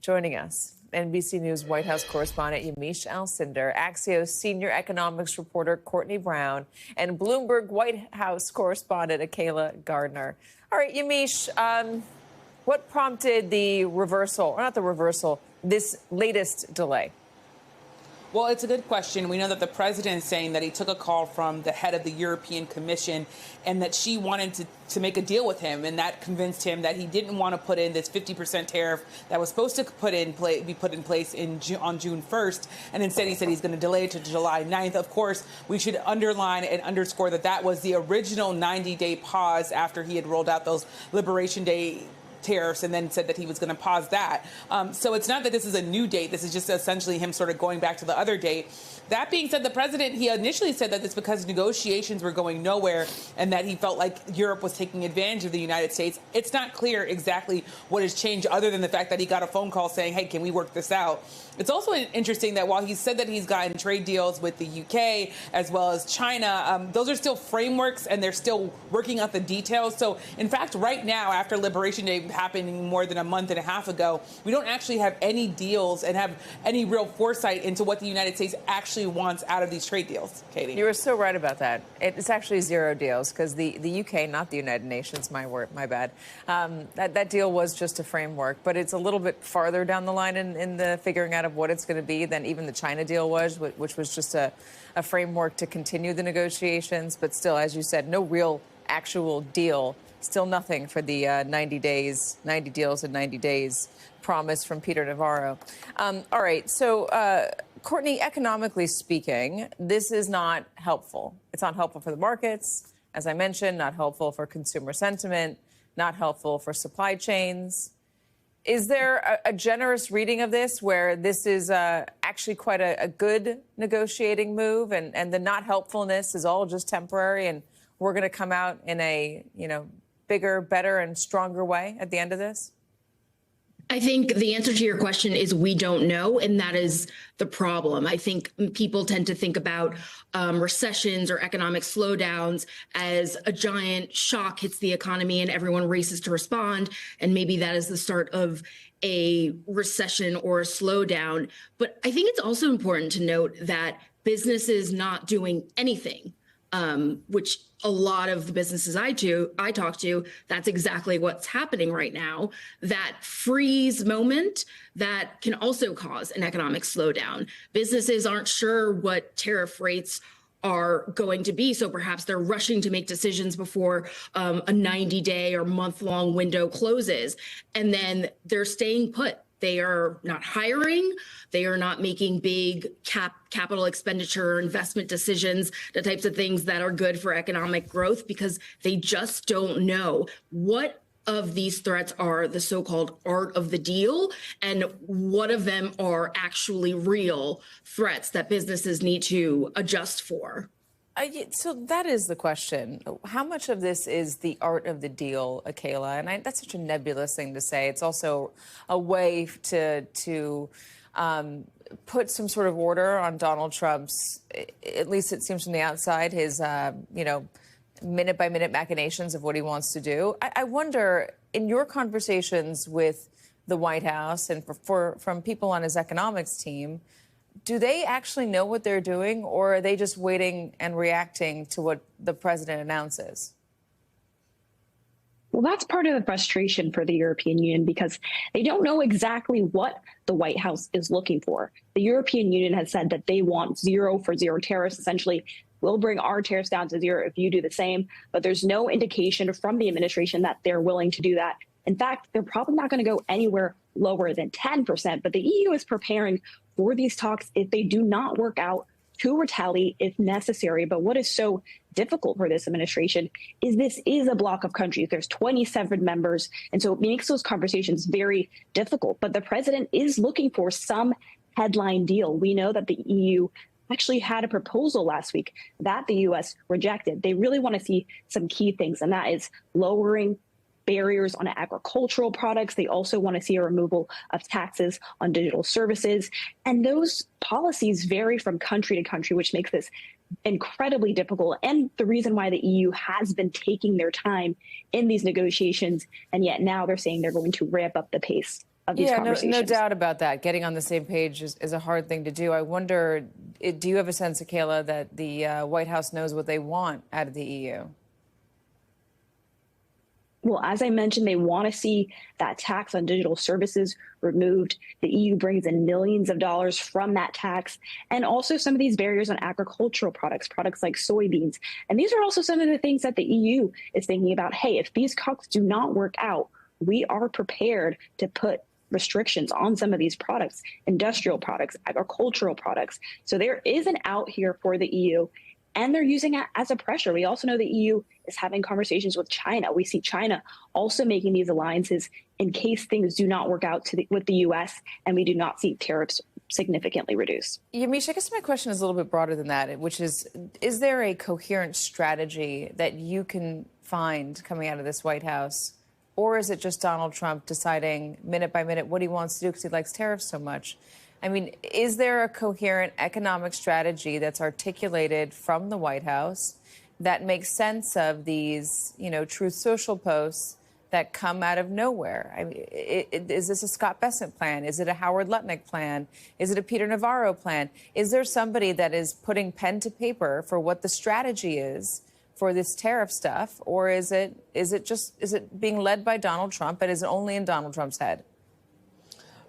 Joining us, NBC News White House correspondent Yamiche Alcindor, Axios senior economics reporter Courtney Brown, and Bloomberg White House correspondent Akayla Gardner. All right, Yamiche, what prompted the reversal, or not the reversal, this latest delay? Well, it's a good question. We know that the president is saying that he took a call from the head of the European Commission and that she wanted to make a deal with him. And that convinced him that he didn't want to put in this 50% tariff that was supposed to be put in place on June 1st. And instead, he said he's going to delay it to July 9th. Of course, we should underline and underscore that that was the original 90-day pause after he had rolled out those Liberation Day tariffs and then said that he was going to pause that. So it's not that this is a new date. This is just essentially him sort of going back to the other date. That being said, the president, he initially said that it's because negotiations were going nowhere and that he felt like Europe was taking advantage of the United States. It's not clear exactly what has changed other than the fact that he got a phone call saying, hey, can we work this out? It's also interesting that while he said that he's gotten trade deals with the UK as well as China, those are still frameworks and they're still working out the details. So, in fact, right now, after Liberation Day happening more than a month and a half ago, we don't actually have any deals and have any real foresight into what the United States actually wants out of these trade deals. Katie. You were so right about that. It's actually zero deals because the UK, not the United Nations, my bad. That deal was just a framework, but it's a little bit farther down the line in the figuring out of what it's going to be than even the China deal was, which was just a framework to continue the negotiations. But still, as you said, no real actual deal. Still nothing for the 90 deals in 90 days promise from Peter Navarro. All right. So, Courtney, economically speaking, this is not helpful. It's not helpful for the markets, as I mentioned, not helpful for consumer sentiment, not helpful for supply chains. Is there a generous reading of this where this is actually quite a good negotiating move and the not helpfulness is all just temporary and we're going to come out in a, bigger, better and stronger way at the end of this? I think the answer to your question is we don't know, and that is the problem. I think people tend to think about recessions or economic slowdowns as a giant shock hits the economy and everyone races to respond, and maybe that is the start of a recession or a slowdown. But I think it's also important to note that businesses not doing anything, which a lot of the businesses I talk to, that's exactly what's happening right now. That freeze moment that can also cause an economic slowdown. Businesses aren't sure what tariff rates are going to be, so perhaps they're rushing to make decisions before a 90-day or month-long window closes, and then they're staying put. They are not hiring. They are not making big capital expenditure investment decisions, the types of things that are good for economic growth, because they just don't know what of these threats are the so-called art of the deal and what of them are actually real threats that businesses need to adjust for. So that is the question. How much of this is the art of the deal, Akayla? And that's such a nebulous thing to say. It's also a way to put some sort of order on Donald Trump's, at least it seems from the outside, his, minute-by-minute machinations of what he wants to do. I wonder, in your conversations with the White House and from people on his economics team, do they actually know what they're doing, or are they just waiting and reacting to what the president announces? Well, that's part of the frustration for the European Union because they don't know exactly what the White House is looking for. The European Union has said that they want zero for zero tariffs. Essentially, we'll bring our tariffs down to zero if you do the same. But there's no indication from the administration that they're willing to do that. In fact, they're probably not going to go anywhere lower than 10%. But the EU is preparing for these talks if they do not work out to retaliate if necessary. But what is so difficult for this administration is this is a bloc of countries. There's 27 members. And so it makes those conversations very difficult. But the president is looking for some headline deal. We know that the EU actually had a proposal last week that the U.S. rejected. They really want to see some key things, and that is lowering barriers on agricultural products. They also want to see a removal of taxes on digital services. And those policies vary from country to country, which makes this incredibly difficult. And the reason why the EU has been taking their time in these negotiations, and yet now they're saying they're going to ramp up the pace of these conversations. No doubt about that. Getting on the same page is a hard thing to do. I wonder, do you have a sense, Akela, that the White House knows what they want out of the EU? Well, as I mentioned, they want to see that tax on digital services removed. The EU brings in millions of dollars from that tax, and also some of these barriers on agricultural products, products like soybeans. And these are also some of the things that the EU is thinking about. Hey, if these talks do not work out, we are prepared to put restrictions on some of these products, industrial products, agricultural products. So there is an out here for the EU. And they're using it as a pressure. We also know the EU is having conversations with China. We see China also making these alliances in case things do not work out with the U.S. and we do not see tariffs significantly reduced. Yamiche, I guess my question is a little bit broader than that, which is there a coherent strategy that you can find coming out of this White House? Or is it just Donald Trump deciding minute by minute what he wants to do because he likes tariffs so much? I mean, is there a coherent economic strategy that's articulated from the White House that makes sense of these, Truth Social posts that come out of nowhere? I mean, is this a Scott Bessent plan? Is it a Howard Lutnick plan? Is it a Peter Navarro plan? Is there somebody that is putting pen to paper for what the strategy is for this tariff stuff? Or is it being led by Donald Trump, and is it only in Donald Trump's head?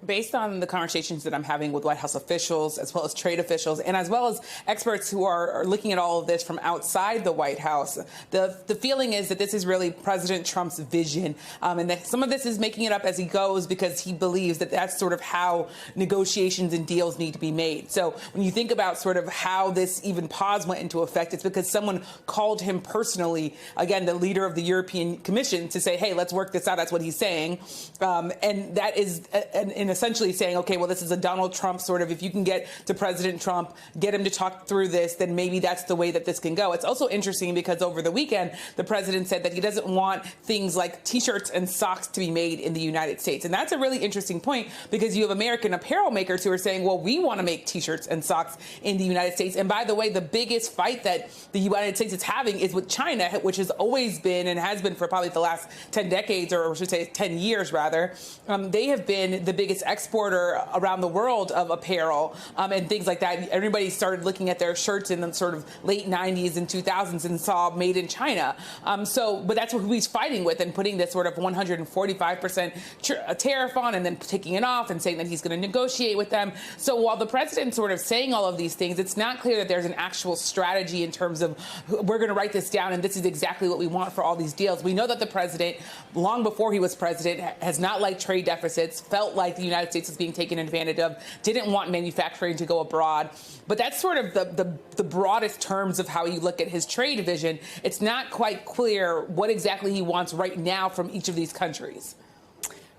Based on the conversations that I'm having with White House officials, as well as trade officials, and as well as experts who are looking at all of this from outside the White House, the feeling is that this is really President Trump's vision, and that some of this is making it up as he goes because he believes that that's sort of how negotiations and deals need to be made. So when you think about sort of how this even pause went into effect, it's because someone called him personally, again, the leader of the European Commission, to say, hey, let's work this out. That's what he's saying. And that is in essentially saying, okay, well, this is a Donald Trump sort of, if you can get to President Trump, get him to talk through this, then maybe that's the way that this can go. It's also interesting because over the weekend, the president said that he doesn't want things like T-shirts and socks to be made in the United States. And that's a really interesting point because you have American apparel makers who are saying, well, we want to make T-shirts and socks in the United States. And by the way, the biggest fight that the United States is having is with China, which has always been and has been for probably the last 10 decades, or I should say 10 years rather. They have been the biggest exporter around the world of apparel and things like that. Everybody started looking at their shirts in the sort of late 90s and 2000s and saw made in China. But that's who he's fighting with and putting this sort of 145% tariff on and then taking it off and saying that he's going to negotiate with them. So while the president's sort of saying all of these things, it's not clear that there's an actual strategy in terms of we're going to write this down and this is exactly what we want for all these deals. We know that the president, long before he was president, has not liked trade deficits, felt like the United States was being taken advantage of, didn't want manufacturing to go abroad. But that's sort of the broadest terms of how you look at his trade vision. It's not quite clear what exactly he wants right now from each of these countries.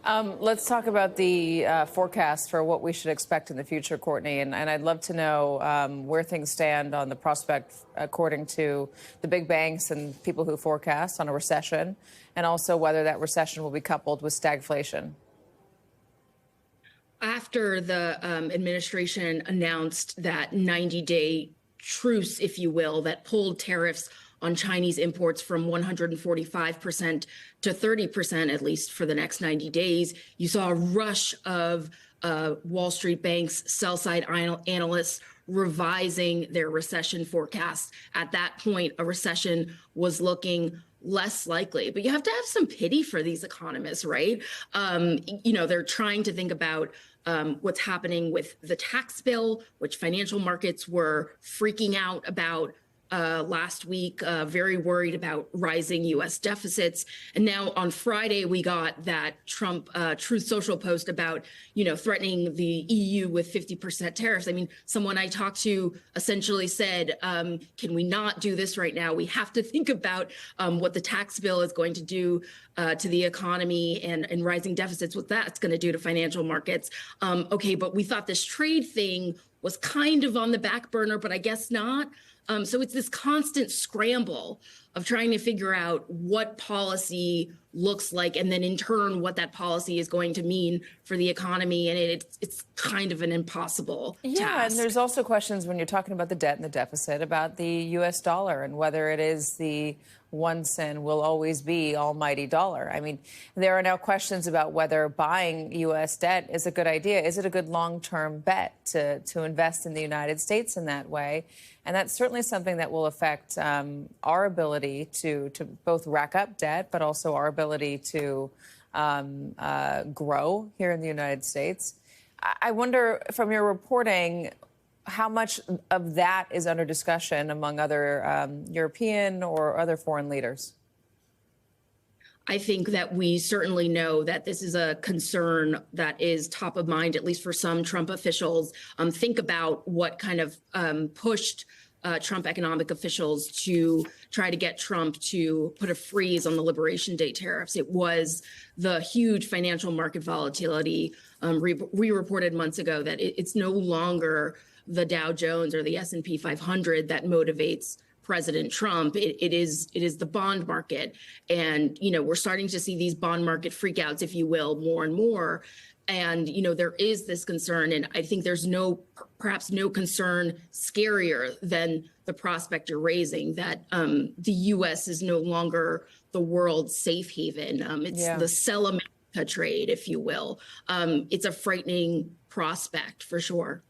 Let's talk about the forecast for what we should expect in the future, Courtney. And I'd love to know where things stand on the prospect, according to the big banks and people who forecast, on a recession, and also whether that recession will be coupled with stagflation. After the administration announced that 90-day truce, if you will, that pulled tariffs on Chinese imports from 145% to 30%, at least for the next 90 days, you saw a rush of Wall Street banks, sell-side analysts revising their recession forecast. At that point, a recession was looking less likely. But you have to have some pity for these economists, right? They're trying to think about what's happening with the tax bill, which financial markets were freaking out about last week, very worried about rising U.S. deficits. And now on Friday, we got that Trump Truth Social post about, threatening the EU with 50% tariffs. I mean, someone I talked to essentially said, can we not do this right now? We have to think about what the tax bill is going to do to the economy and rising deficits, what that's going to do to financial markets. Okay, but we thought this trade thing was kind of on the back burner, but I guess not. So it's this constant scramble of trying to figure out what policy looks like, and then in turn what that policy is going to mean for the economy. And it's kind of an impossible task. And there's also questions when you're talking about the debt and the deficit about the U.S. dollar and whether it is the once and will always be almighty dollar. I mean, there are now questions about whether buying U.S. debt is a good idea. Is it a good long-term bet to invest in the United States in that way? And that's certainly something that will affect our ability to both rack up debt, but also our ability to grow here in the United States. I wonder, from your reporting, how much of that is under discussion among other European or other foreign leaders? I think that we certainly know that this is a concern that is top of mind, at least for some Trump officials. Think about what kind of pushed Trump economic officials to try to get Trump to put a freeze on the Liberation Day tariffs. It was the huge financial market volatility. We reported months ago that it's no longer the Dow Jones or the S&P 500 that motivates President Trump. It is the bond market. And, we're starting to see these bond market freakouts, if you will, more and more. And, there is this concern. And I think there's perhaps no concern scarier than the prospect you're raising that the U.S. is no longer the world's safe haven. It's the sell America trade, if you will. It's a frightening prospect for sure.